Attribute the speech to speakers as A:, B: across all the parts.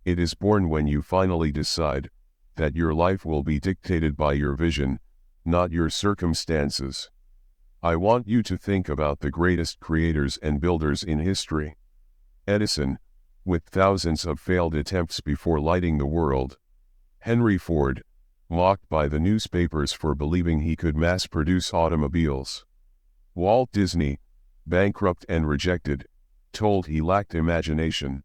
A: It is born when you finally decide that your life will be dictated by your vision, not your circumstances. I want you to think about the greatest creators and builders in history. Edison, with thousands of failed attempts before lighting the world. Henry Ford, mocked by the newspapers for believing he could mass-produce automobiles. Walt Disney, bankrupt and rejected, told he lacked imagination.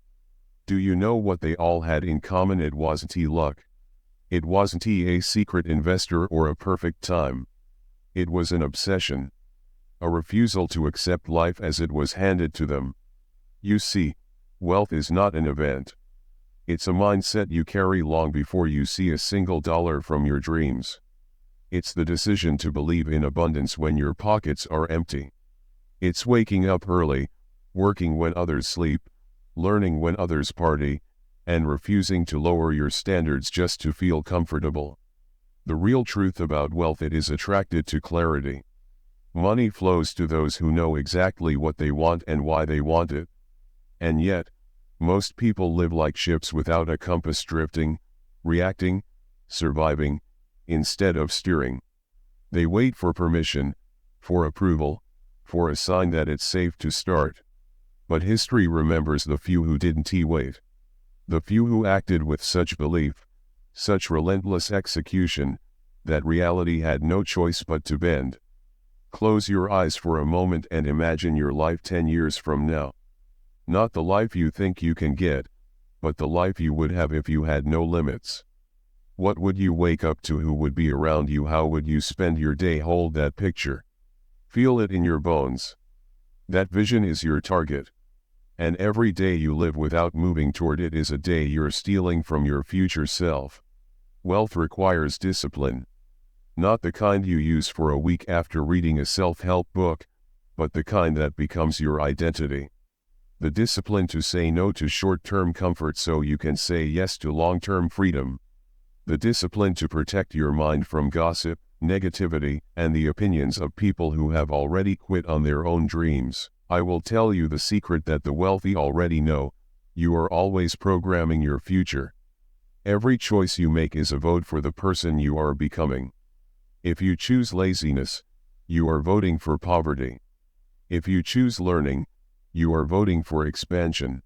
A: Do you know what they all had in common? It wasn't luck. It wasn't a secret investor or a perfect time. It was an obsession. A refusal to accept life as it was handed to them. You see, wealth is not an event. It's a mindset you carry long before you see a single dollar from your dreams. It's the decision to believe in abundance when your pockets are empty. It's waking up early, working when others sleep, learning when others party, and refusing to lower your standards just to feel comfortable. The real truth about wealth: it is attracted to clarity. Money flows to those who know exactly what they want and why they want it. And yet, most people live like ships without a compass, drifting, reacting, surviving, instead of steering. They wait for permission, for approval, for a sign that it's safe to start. But history remembers the few who didn't wait. The few who acted with such belief, such relentless execution, that reality had no choice but to bend. Close your eyes for a moment and imagine your life 10 years from now. Not the life you think you can get, but the life you would have if you had no limits. What would you wake up to? Who would be around you? How would you spend your day? Hold that picture. Feel it in your bones. That vision is your target. And every day you live without moving toward it is a day you're stealing from your future self. Wealth requires discipline. Not the kind you use for a week after reading a self-help book, but the kind that becomes your identity. The discipline to say no to short-term comfort so you can say yes to long-term freedom. The discipline to protect your mind from gossip, negativity, and the opinions of people who have already quit on their own dreams. I will tell you the secret that the wealthy already know: you are always programming your future. Every choice you make is a vote for the person you are becoming. If you choose laziness, you are voting for poverty. If you choose learning, you are voting for expansion.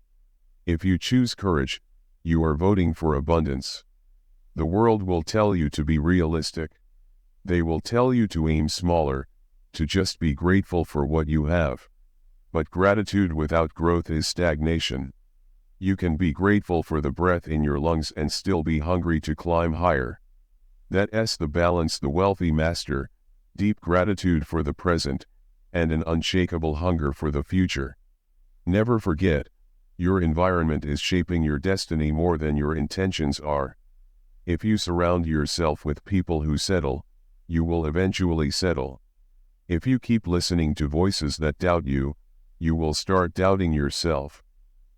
A: If you choose courage, you are voting for abundance. The world will tell you to be realistic. They will tell you to aim smaller, to just be grateful for what you have. But gratitude without growth is stagnation. You can be grateful for the breath in your lungs and still be hungry to climb higher. That's the balance the wealthy master: deep gratitude for the present, and an unshakable hunger for the future. Never forget, your environment is shaping your destiny more than your intentions are. If you surround yourself with people who settle, you will eventually settle. If you keep listening to voices that doubt you, you will start doubting yourself.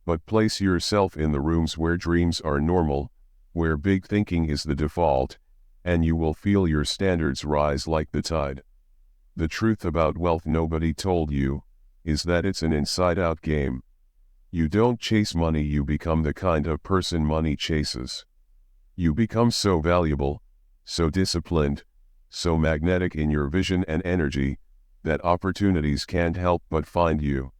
A: But place yourself in the rooms where dreams are normal, where big thinking is the default, and you will feel your standards rise like the tide. The truth about wealth nobody told you is that it's an inside-out game. You don't chase money, you become the kind of person money chases. You become so valuable, so disciplined, so magnetic in your vision and energy, that opportunities can't help but find you.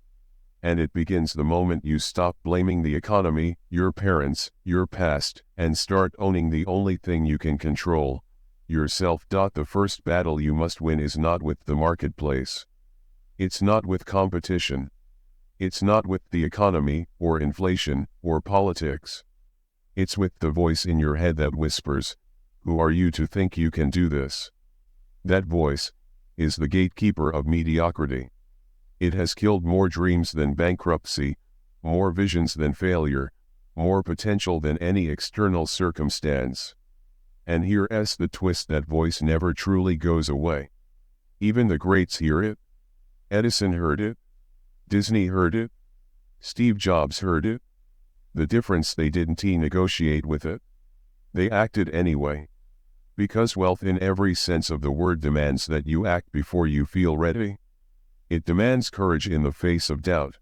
A: And it begins the moment you stop blaming the economy, your parents, your past, and start owning the only thing you can control: yourself. The first battle you must win is not with the marketplace. It's not with competition. It's not with the economy, or inflation, or politics. It's with the voice in your head that whispers, "Who are you to think you can do this?" That voice is the gatekeeper of mediocrity. It has killed more dreams than bankruptcy, more visions than failure, more potential than any external circumstance. And here's the twist: that voice never truly goes away. Even the greats hear it. Edison heard it. Disney heard it. Steve Jobs heard it. The difference: they didn't negotiate with it. They acted anyway. Because wealth in every sense of the word demands that you act before you feel ready. It demands courage in the face of doubt.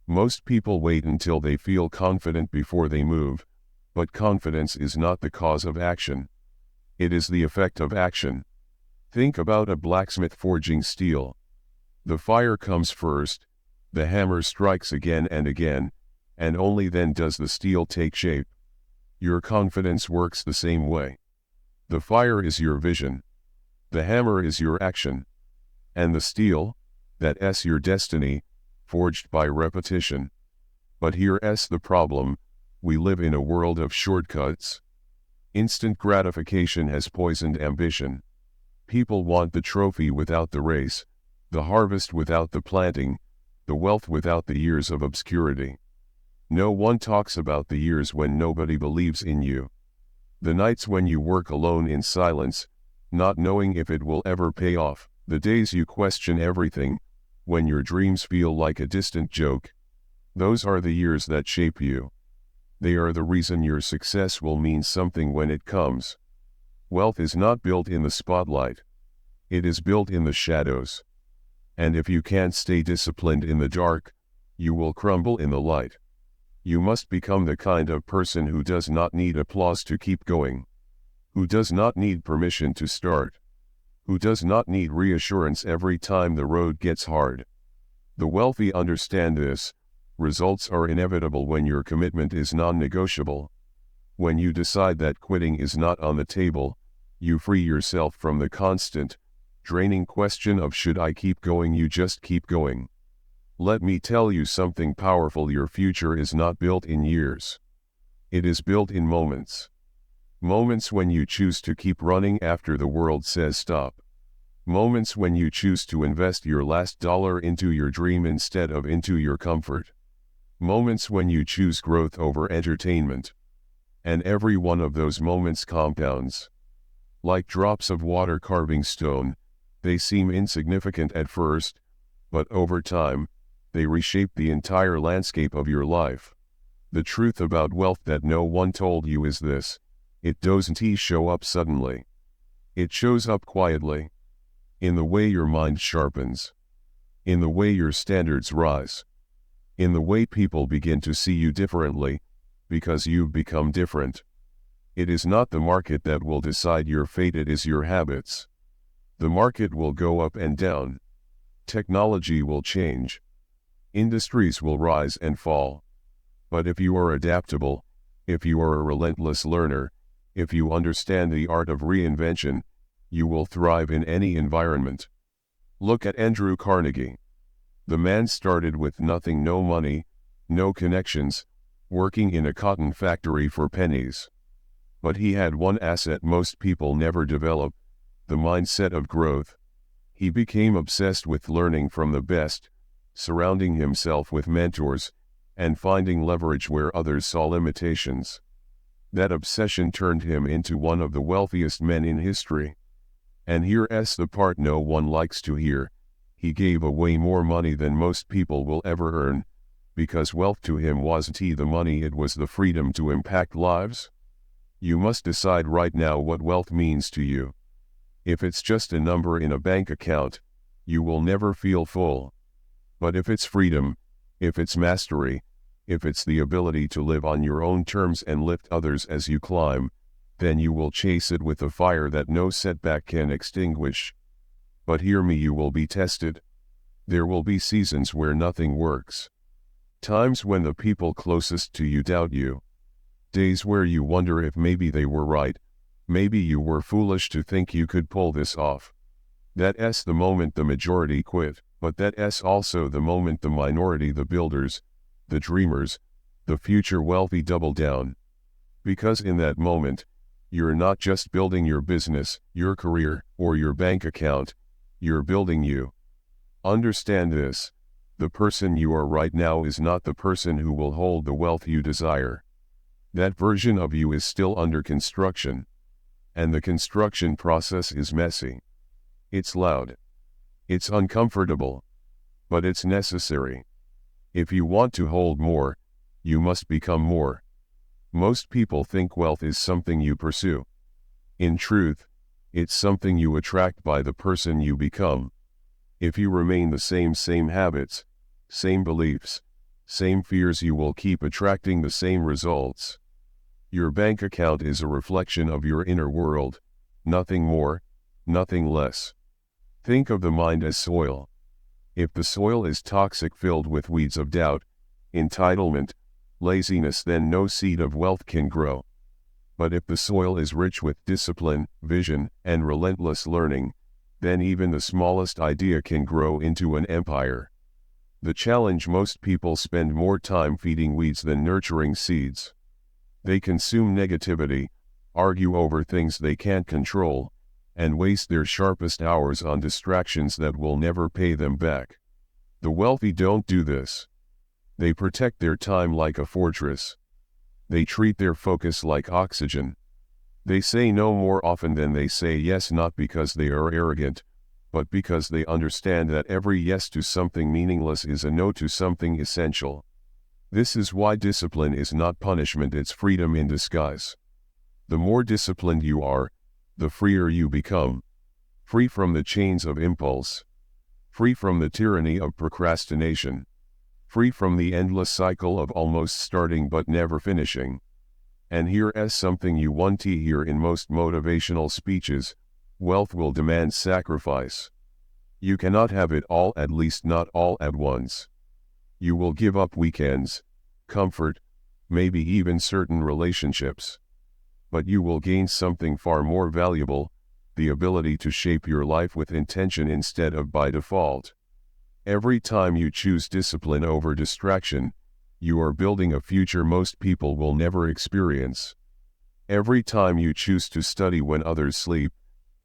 A: Most people wait until they feel confident before they move, But confidence is not the cause of action. It is the effect of action. Think about a blacksmith forging steel. The fire comes first, the hammer strikes again, and only then does the steel take shape. Your confidence works the same way. The fire is your vision. The hammer is your action. And the steel, that's your destiny, forged by repetition. But here's the problem: we live in a world of shortcuts. Instant gratification has poisoned ambition. People want the trophy without the race, the harvest without the planting, the wealth without the years of obscurity. No one talks about the years when nobody believes in you. The nights when you work alone in silence, not knowing if it will ever pay off. The days you question everything, when your dreams feel like a distant joke. Those are the years that shape you. They are the reason your success will mean something when it comes. Wealth is not built in the spotlight. It is built in the shadows. And if you can't stay disciplined in the dark, you will crumble in the light. You must become the kind of person who does not need applause to keep going. Who does not need permission to start. Who does not need reassurance every time the road gets hard. The wealthy understand this. Results are inevitable when your commitment is non-negotiable. When you decide that quitting is not on the table, you free yourself from the constant, draining question of should I keep going. You just keep going. Let me tell you something powerful: your future is not built in years. It is built in moments. Moments when you choose to keep running after the world says stop. Moments when you choose to invest your last dollar into your dream instead of into your comfort. Moments when you choose growth over entertainment. And every one of those moments compounds. Like drops of water carving stone, they seem insignificant at first, but over time, they reshape the entire landscape of your life. The truth about wealth that no one told you is this: it doesn't show up suddenly. It shows up quietly. In the way your mind sharpens. In the way your standards rise. In the way people begin to see you differently, because you've become different. It is not the market that will decide your fate, it is your habits. The market will go up and down. Technology will change. Industries will rise and fall. But if you are adaptable, if you are a relentless learner, if you understand the art of reinvention, you will thrive in any environment. Look at Andrew Carnegie. The man started with nothing: no money, no connections, working in a cotton factory for pennies. But he had one asset most people never develop: the mindset of growth. He became obsessed with learning from the best, surrounding himself with mentors, and finding leverage where others saw limitations. That obsession turned him into one of the wealthiest men in history. And here's the part no one likes to hear: he gave away more money than most people will ever earn, because wealth to him wasn't the money, it was the freedom to impact lives. You must decide right now what wealth means to you. If it's just a number in a bank account, you will never feel full. But if it's freedom, if it's mastery, if it's the ability to live on your own terms and lift others as you climb, then you will chase it with a fire that no setback can extinguish. But hear me, you will be tested. There will be seasons where nothing works. Times when the people closest to you doubt you. Days where you wonder if maybe they were right, maybe you were foolish to think you could pull this off. That's the moment the majority quit, but that's also the moment the minority, the builders, the dreamers, the future wealthy double down. Because in that moment, you're not just building your business, your career, or your bank account, you're building you. Understand this: the person you are right now is not the person who will hold the wealth you desire. That version of you is still under construction. And the construction process is messy. It's loud. It's uncomfortable. But it's necessary. If you want to hold more, you must become more. Most people think wealth is something you pursue. In truth, it's something you attract by the person you become. If you remain the same habits, same beliefs, same fears, you will keep attracting the same results. Your bank account is a reflection of your inner world, nothing more, nothing less. Think of the mind as soil. If the soil is toxic, filled with weeds of doubt, entitlement, laziness, then no seed of wealth can grow. But if the soil is rich with discipline, vision, and relentless learning, then even the smallest idea can grow into an empire. The challenge: most people spend more time feeding weeds than nurturing seeds. They consume negativity, argue over things they can't control, and waste their sharpest hours on distractions that will never pay them back. The wealthy don't do this. They protect their time like a fortress. They treat their focus like oxygen. They say no more often than they say yes, not because they are arrogant, but because they understand that every yes to something meaningless is a no to something essential. This is why discipline is not punishment, it's freedom in disguise. The more disciplined you are, the freer you become. Free from the chains of impulse. Free from the tyranny of procrastination. Free from the endless cycle of almost starting but never finishing. And here's something you won't hear in most motivational speeches: wealth will demand sacrifice. You cannot have it all, at least not all at once. You will give up weekends, comfort, maybe even certain relationships. But you will gain something far more valuable: the ability to shape your life with intention instead of by default. Every time you choose discipline over distraction, you are building a future most people will never experience. Every time you choose to study when others sleep,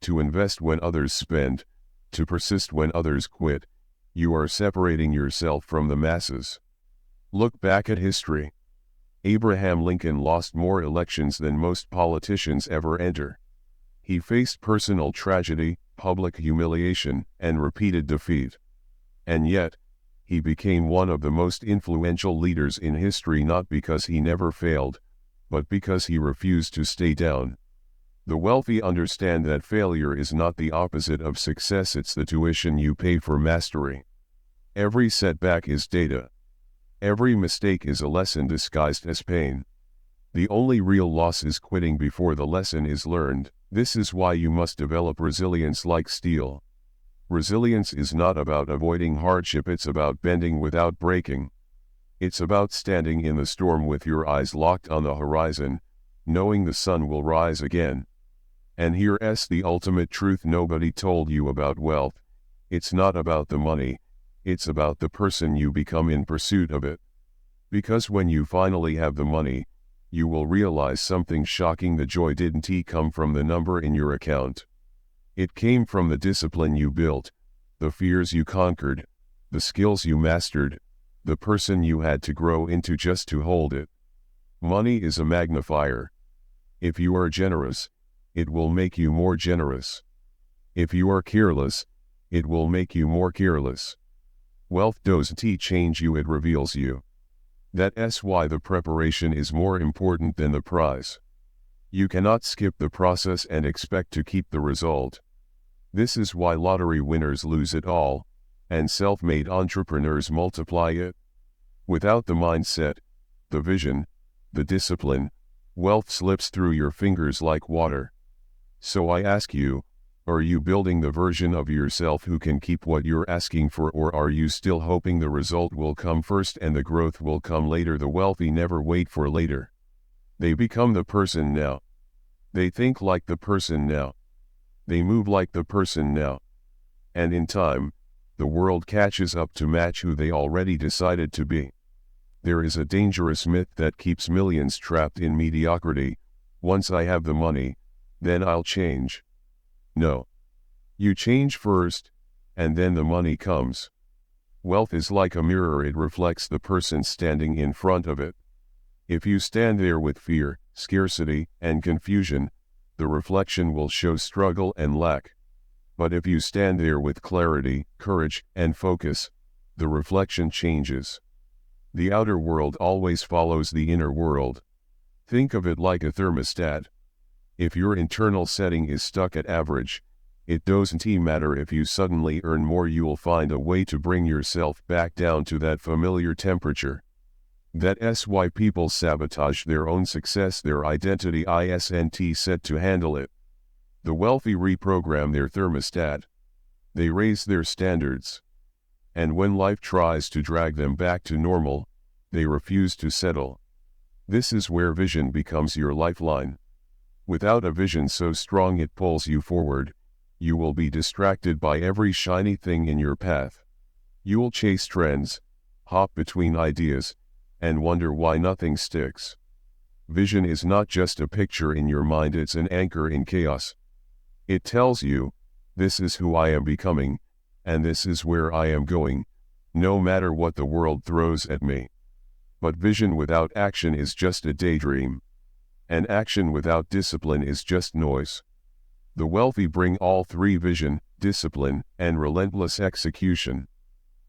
A: to invest when others spend, to persist when others quit, you are separating yourself from the masses. Look back at history. Abraham Lincoln lost more elections than most politicians ever enter. He faced personal tragedy, public humiliation, and repeated defeat. And yet, he became one of the most influential leaders in history, not because he never failed, but because he refused to stay down. The wealthy understand that failure is not the opposite of success, it's the tuition you pay for mastery. Every setback is data. Every mistake is a lesson disguised as pain. The only real loss is quitting before the lesson is learned. This is why you must develop resilience like steel. Resilience is not about avoiding hardship, it's about bending without breaking. It's about standing in the storm with your eyes locked on the horizon, knowing the sun will rise again. And here's the ultimate truth nobody told you about wealth: it's not about the money, it's about the person you become in pursuit of it. Because when you finally have the money, you will realize something shocking: the joy didn't come from the number in your account. It came from the discipline you built, the fears you conquered, the skills you mastered, the person you had to grow into just to hold it. Money is a magnifier. If you are generous, it will make you more generous. If you are careless, it will make you more careless. Wealth doesn't change you, it reveals you. That's why the preparation is more important than the prize. You cannot skip the process and expect to keep the result. This is why lottery winners lose it all, and self-made entrepreneurs multiply it. Without the mindset, the vision, the discipline, wealth slips through your fingers like water. So I ask you, are you building the version of yourself who can keep what you're asking for, or are you still hoping the result will come first and the growth will come later? The wealthy never wait for later. They become the person now. They think like the person now. They move like the person now. And in time, the world catches up to match who they already decided to be. There is a dangerous myth that keeps millions trapped in mediocrity: once I have the money, then I'll change. No. You change first, and then the money comes. Wealth is like a mirror, it reflects the person standing in front of it. If you stand there with fear, scarcity, and confusion, the reflection will show struggle and lack. But if you stand there with clarity, courage, and focus, the reflection changes. The outer world always follows the inner world. Think of it like a thermostat. If your internal setting is stuck at average, it doesn't matter if you suddenly earn more, you'll find a way to bring yourself back down to that familiar temperature. That's why people sabotage their own success, their identity isn't set to handle it. The wealthy reprogram their thermostat. They raise their standards. And when life tries to drag them back to normal, they refuse to settle. This is where vision becomes your lifeline. Without a vision so strong it pulls you forward, you will be distracted by every shiny thing in your path. You will chase trends, hop between ideas, and wonder why nothing sticks. Vision is not just a picture in your mind, it's an anchor in chaos. It tells you, this is who I am becoming, and this is where I am going, no matter what the world throws at me. But vision without action is just a daydream. And action without discipline is just noise. The wealthy bring all three: vision, discipline, and relentless execution.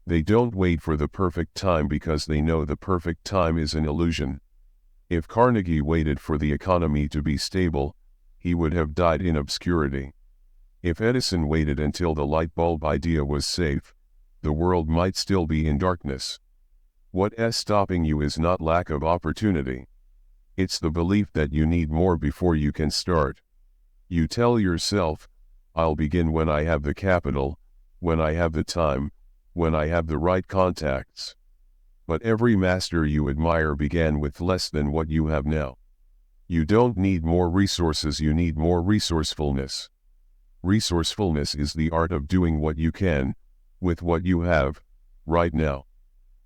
A: They don't wait for the perfect time because they know the perfect time is an illusion. If Carnegie waited for the economy to be stable, he would have died in obscurity. If Edison waited until the light bulb idea was safe, the world might still be in darkness. What's stopping you is not lack of opportunity. It's the belief that you need more before you can start. You tell yourself, I'll begin when I have the capital, when I have the time, when I have the right contacts. But every master you admire began with less than what you have now. You don't need more resources, you need more resourcefulness. Resourcefulness is the art of doing what you can, with what you have, right now.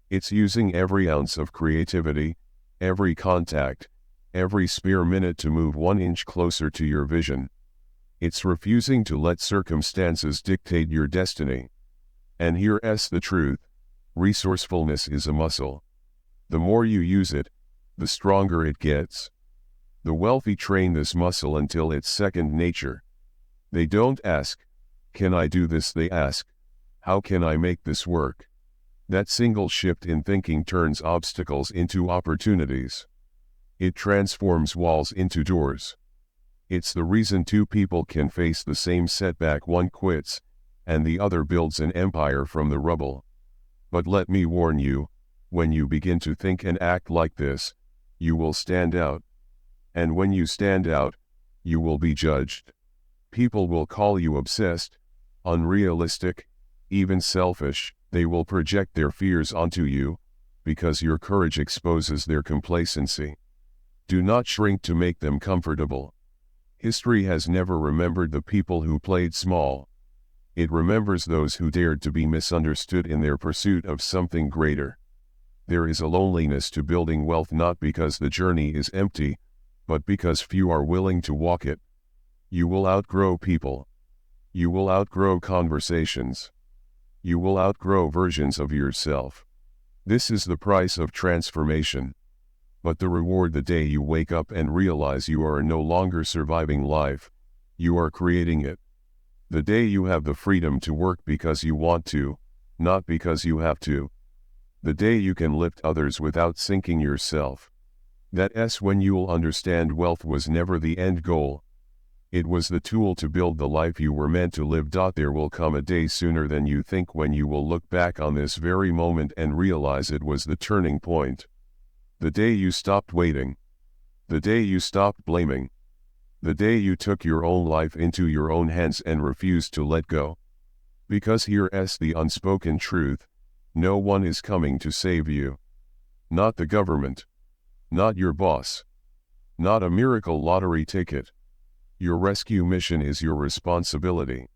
A: It's using every ounce of creativity, every contact, every spare minute to move 1 inch closer to your vision. It's refusing to let circumstances dictate your destiny. And here's the truth: resourcefulness is a muscle. The more you use it, the stronger it gets. The wealthy train this muscle until it's second nature. They don't ask, can I do this? They ask, how can I make this work? That single shift in thinking turns obstacles into opportunities. It transforms walls into doors. It's the reason two people can face the same setback: one quits, and the other builds an empire from the rubble. But let me warn you, when you begin to think and act like this, you will stand out. And when you stand out, you will be judged. People will call you obsessed, unrealistic, even selfish. They will project their fears onto you, because your courage exposes their complacency. Do not shrink to make them comfortable. History has never remembered the people who played small. It remembers those who dared to be misunderstood in their pursuit of something greater. There is a loneliness to building wealth, not because the journey is empty, but because few are willing to walk it. You will outgrow people. You will outgrow conversations. You will outgrow versions of yourself. This is the price of transformation. But the reward: the day you wake up and realize you are no longer surviving life, you are creating it. The day you have the freedom to work because you want to, not because you have to. The day you can lift others without sinking yourself. That's when you'll understand wealth was never the end goal. It was the tool to build the life you were meant to live. There will come a day sooner than you think when you will look back on this very moment and realize it was the turning point. The day you stopped waiting. The day you stopped blaming. The day you took your own life into your own hands and refused to let go. Because here's the unspoken truth: no one is coming to save you. Not the government. Not your boss. Not a miracle lottery ticket. Your rescue mission is your responsibility.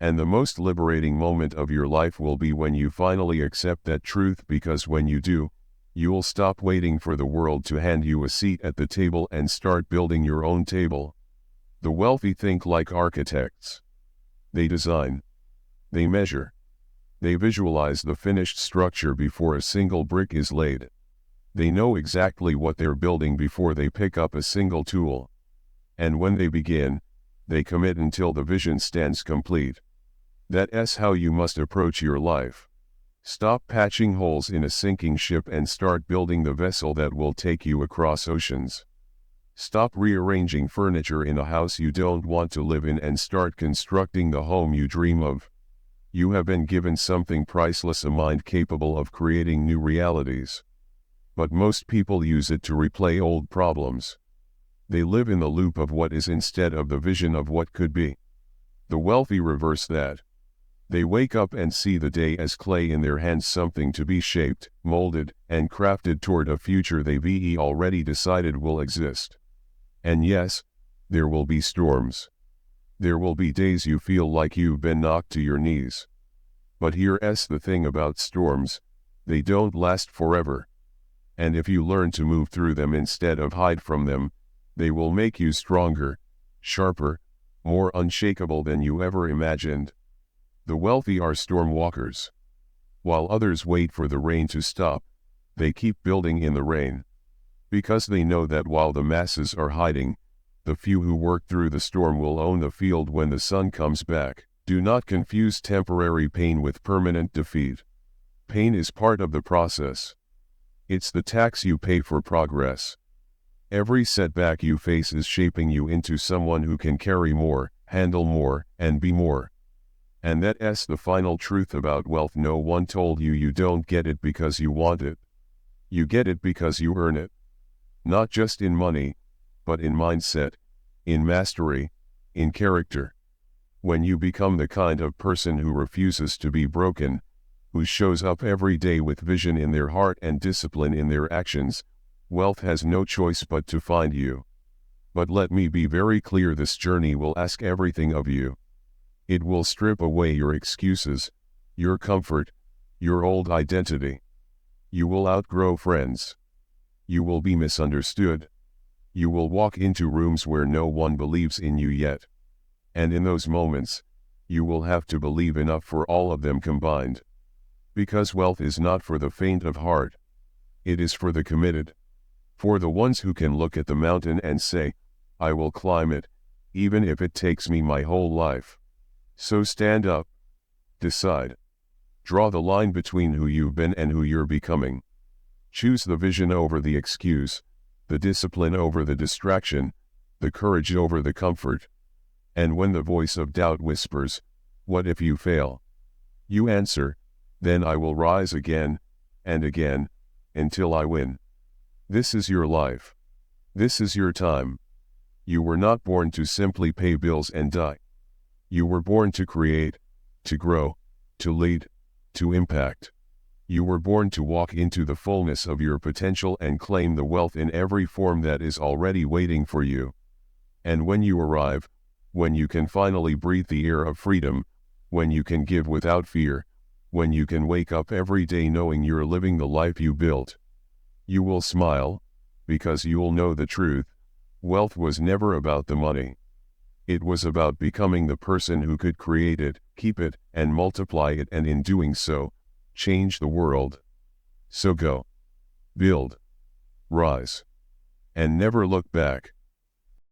A: And the most liberating moment of your life will be when you finally accept that truth, because when you do, you'll stop waiting for the world to hand you a seat at the table and start building your own table. The wealthy think like architects. They design. They measure. They visualize the finished structure before a single brick is laid. They know exactly what they're building before they pick up a single tool. And when they begin, they commit until the vision stands complete. That's how you must approach your life. Stop patching holes in a sinking ship and start building the vessel that will take you across oceans. Stop rearranging furniture in a house you don't want to live in and start constructing the home you dream of. You have been given something priceless: a mind capable of creating new realities. But most people use it to replay old problems. They live in the loop of what is instead of the vision of what could be. The wealthy reverse that. They wake up and see the day as clay in their hands, something to be shaped, molded, and crafted toward a future they've already decided will exist. And yes, there will be storms. There will be days you feel like you've been knocked to your knees. But here's the thing about storms: they don't last forever. And if you learn to move through them instead of hide from them, they will make you stronger, sharper, more unshakable than you ever imagined. The wealthy are storm walkers. While others wait for the rain to stop, they keep building in the rain. Because they know that while the masses are hiding, the few who work through the storm will own the field when the sun comes back. Do not confuse temporary pain with permanent defeat. Pain is part of the process. It's the tax you pay for progress. Every setback you face is shaping you into someone who can carry more, handle more, and be more. And that's the final truth about wealth. No one told you you don't get it because you want it. You get it because you earn it. Not just in money, but in mindset, in mastery, in character. When you become the kind of person who refuses to be broken, who shows up every day with vision in their heart and discipline in their actions, wealth has no choice but to find you. But let me be very clear: this journey will ask everything of you. It will strip away your excuses, your comfort, your old identity. You will outgrow friends. You will be misunderstood. You will walk into rooms where no one believes in you yet. And in those moments, you will have to believe enough for all of them combined. Because wealth is not for the faint of heart. It is for the committed. For the ones who can look at the mountain and say, "I will climb it, even if it takes me my whole life." So stand up. Decide. Draw the line between who you've been and who you're becoming. Choose the vision over the excuse, the discipline over the distraction, the courage over the comfort. And when the voice of doubt whispers, "What if you fail?" you answer, "Then I will rise again, and again, until I win." This is your life. This is your time. You were not born to simply pay bills and die. You were born to create, to grow, to lead, to impact. You were born to walk into the fullness of your potential and claim the wealth in every form that is already waiting for you. And when you arrive, when you can finally breathe the air of freedom, when you can give without fear, when you can wake up every day knowing you're living the life you built, you will smile, because you'll know the truth: wealth was never about the money. It was about becoming the person who could create it, keep it, and multiply it, and in doing so, change the world. So go. Build. Rise. And never look back.